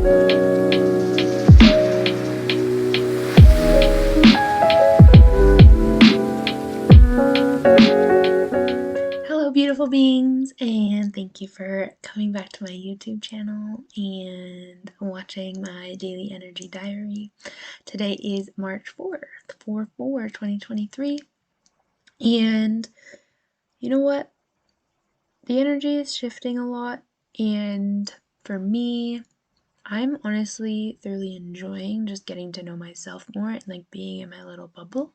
Hello, beautiful beings, and thank you for coming back to my YouTube channel and watching my daily energy diary. Today is March 4th, 4/4/2023, and you know what? The energy is shifting a lot, and for me, I'm honestly thoroughly enjoying just getting to know myself more and like being in my little bubble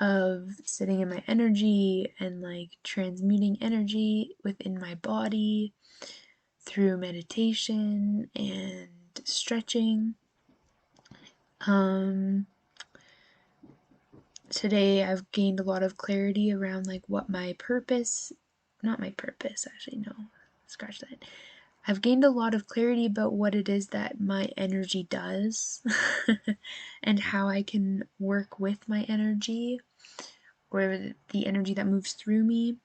of sitting in my energy and like transmuting energy within my body through meditation and stretching. Today I've gained a lot of clarity around like what my purpose, not my purpose, actually, no, scratch that. I've gained a lot of clarity about what it is that my energy does and how I can work with my energy or the energy that moves through me.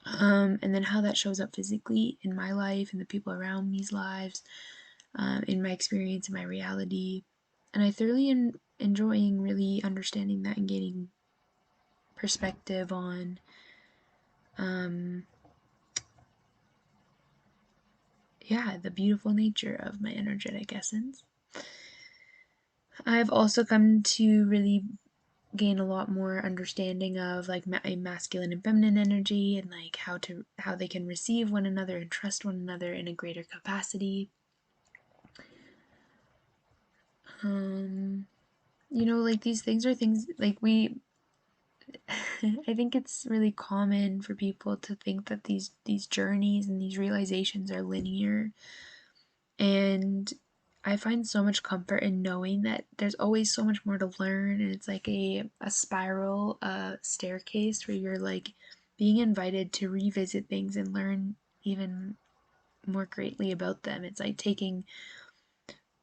And then how that shows up physically in my life and the people around me's lives, in my experience, in my reality. And I thoroughly enjoying really understanding that and gaining perspective on the beautiful nature of my energetic essence. I've also come to really gain a lot more understanding of like a masculine and feminine energy and like how they can receive one another and trust one another in a greater capacity. Like these things are things like I think it's really common for people to think that these journeys and these realizations are linear, and I find so much comfort in knowing that there's always so much more to learn, and it's like a spiral, staircase where you're like being invited to revisit things and learn even more greatly about them. It's like taking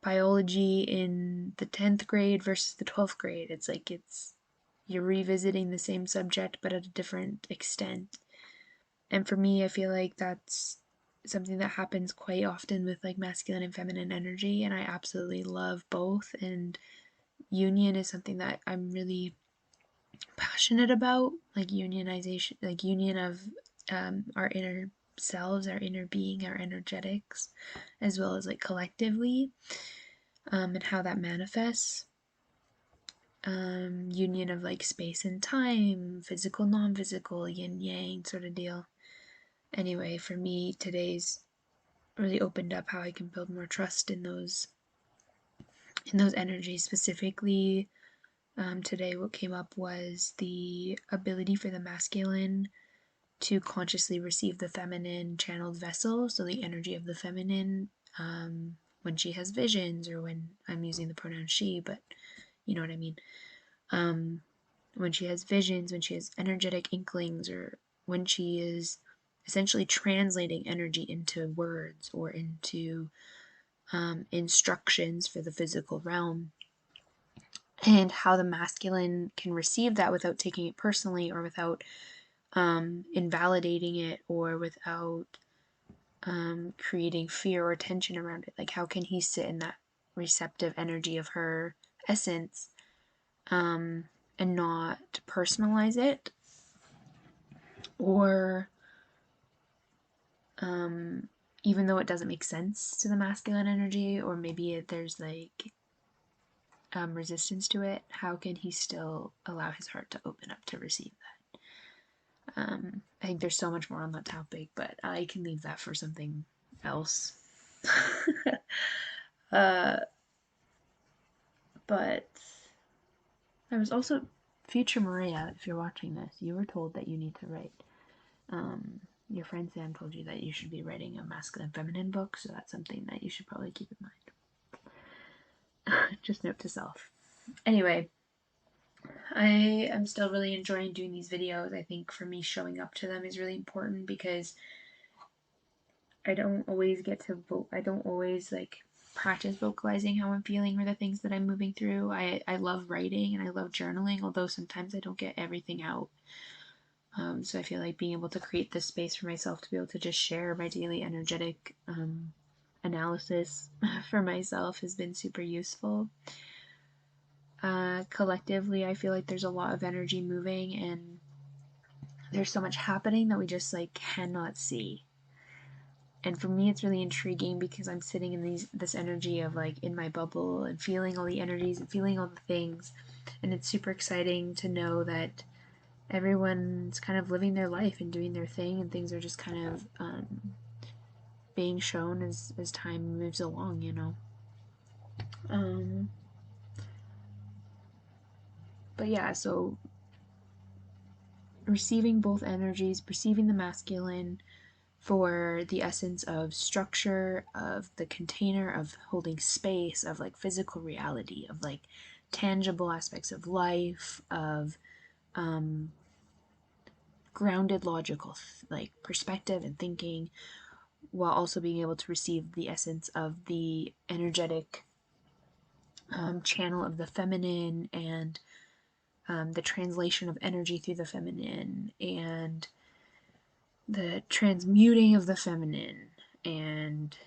biology in the 10th grade versus the 12th grade. It's like you're revisiting the same subject but at a different extent. And for me, I feel like that's something that happens quite often with like masculine and feminine energy, and I absolutely love both. And union is something that I'm really passionate about, like unionization, like union of our inner selves, our inner being, our energetics, as well as like collectively, and how that manifests. Union of like space and time, physical, non-physical, yin yang sort of deal. Anyway, for me, today's really opened up how I can build more trust in those energies. Specifically, today what came up was the ability for the masculine to consciously receive the feminine channeled vessel, so the energy of the feminine, when she has visions, or when I'm using the pronoun she, but you know what I mean. When she has visions, when she has energetic inklings, or when she is essentially translating energy into words or into instructions for the physical realm, and how the masculine can receive that without taking it personally, or without invalidating it, or without creating fear or tension around it. Like, how can he sit in that receptive energy of her essence, and not personalize it, or even though it doesn't make sense to the masculine energy, or maybe there's like resistance to it, how can he still allow his heart to open up to receive that? I think there's so much more on that topic, but I can leave that for something else. But I was also, future Maria, if you're watching this, you were told that you need to write. Your friend Sam told you that you should be writing a masculine feminine book, so that's something that you should probably keep in mind. Just note to self. Anyway, I am still really enjoying doing these videos. I think for me, showing up to them is really important, because I don't always like practice vocalizing how I'm feeling or the things that I'm moving through. I love writing and I love journaling, although sometimes I don't get everything out. So I feel like being able to create this space for myself to be able to just share my daily energetic analysis for myself has been super useful. Collectively, I feel like there's a lot of energy moving, and there's so much happening that we just like cannot see. And for me, it's really intriguing because I'm sitting in this energy of like in my bubble and feeling all the energies and feeling all the things, and it's super exciting to know that everyone's kind of living their life and doing their thing, and things are just kind of being shown as time moves along, you know. But yeah, so receiving both energies, perceiving the masculine for the essence of structure, of the container, of holding space, of like physical reality, of like tangible aspects of life, of grounded logical like perspective and thinking, while also being able to receive the essence of the energetic channel of the feminine, and the translation of energy through the feminine, and the transmuting of the feminine, and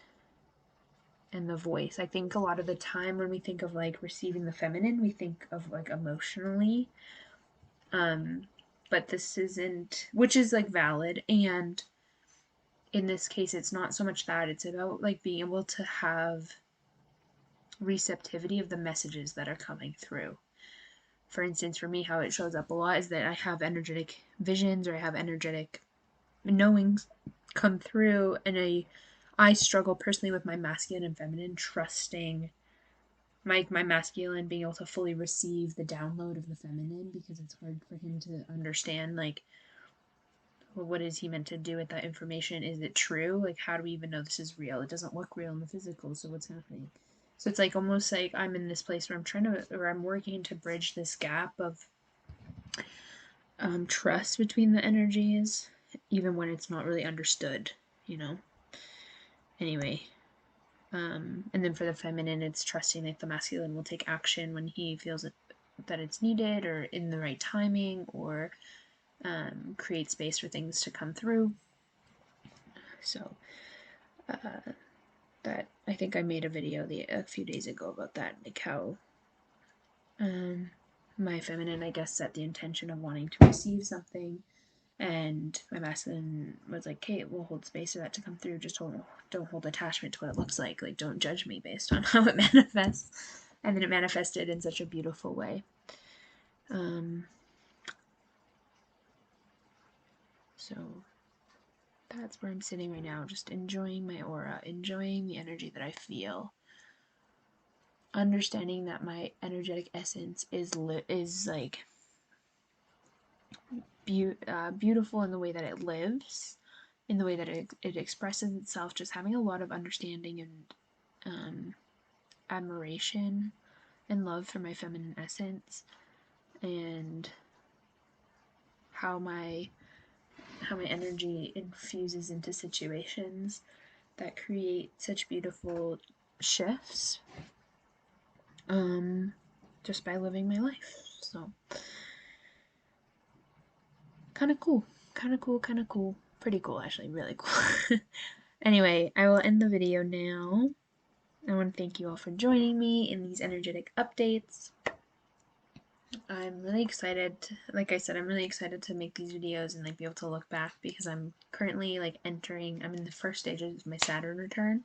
the voice. I think a lot of the time when we think of like receiving the feminine, we think of like emotionally. But this isn't, which is like valid, and in this case it's not so much that, it's about like being able to have receptivity of the messages that are coming through. For instance, for me, how it shows up a lot is that I have energetic visions, or I have energetic knowings come through, and I struggle personally with my masculine and feminine trusting my masculine being able to fully receive the download of the feminine, because it's hard for him to understand like, well, what is he meant to do with that information? Is it true? Like, how do we even know this is real? It doesn't look real in the physical, so what's happening? So it's like almost like I'm in this place where I'm working to bridge this gap of trust between the energies, even when it's not really understood, you know? Anyway, and then for the feminine, it's trusting that the masculine will take action when he feels that it's needed, or in the right timing, or create space for things to come through. So that, I think I made a video a few days ago about that, like how my feminine, I guess, set the intention of wanting to receive something, and my masculine was like, "Okay, we'll hold space for that to come through. Just don't hold attachment to what it looks like. Like, don't judge me based on how it manifests." And then it manifested in such a beautiful way. So that's where I'm sitting right now, just enjoying my aura, enjoying the energy that I feel, understanding that my energetic essence is like beautiful in the way that it lives, in the way that it expresses itself, just having a lot of understanding and admiration and love for my feminine essence, and how my energy infuses into situations that create such beautiful shifts just by living my life. So kind of cool, pretty cool actually, really cool. Anyway, I will end the video now. I want to thank you all for joining me in these energetic updates. I'm really excited, like I said, I'm really excited to make these videos and like be able to look back, because I'm currently like I'm in the first stages of my Saturn return.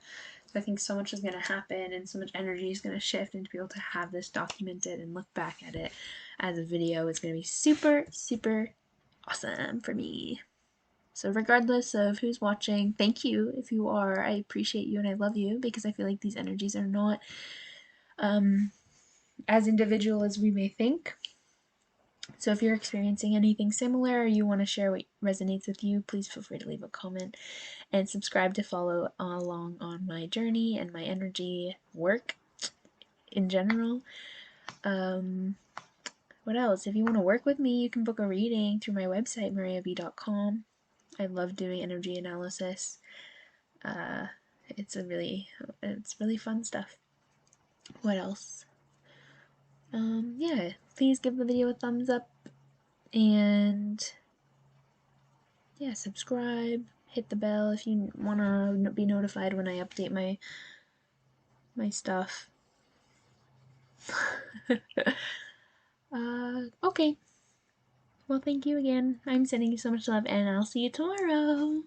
So I think so much is going to happen, and so much energy is going to shift, and to be able to have this documented and look back at it as a video is going to be super, super awesome for me. So regardless of who's watching, thank you if you are. I appreciate you and I love you, because I feel like these energies are not as individual as we may think. So if you're experiencing anything similar, or you want to share what resonates with you, please feel free to leave a comment and subscribe to follow along on my journey and my energy work in general. What else? If you want to work with me, you can book a reading through my website, mariab.com. I love doing energy analysis. It's really fun stuff. What else? Yeah, please give the video a thumbs up, and yeah, subscribe, hit the bell if you want to be notified when I update my stuff. Okay. Well, thank you again. I'm sending you so much love, and I'll see you tomorrow.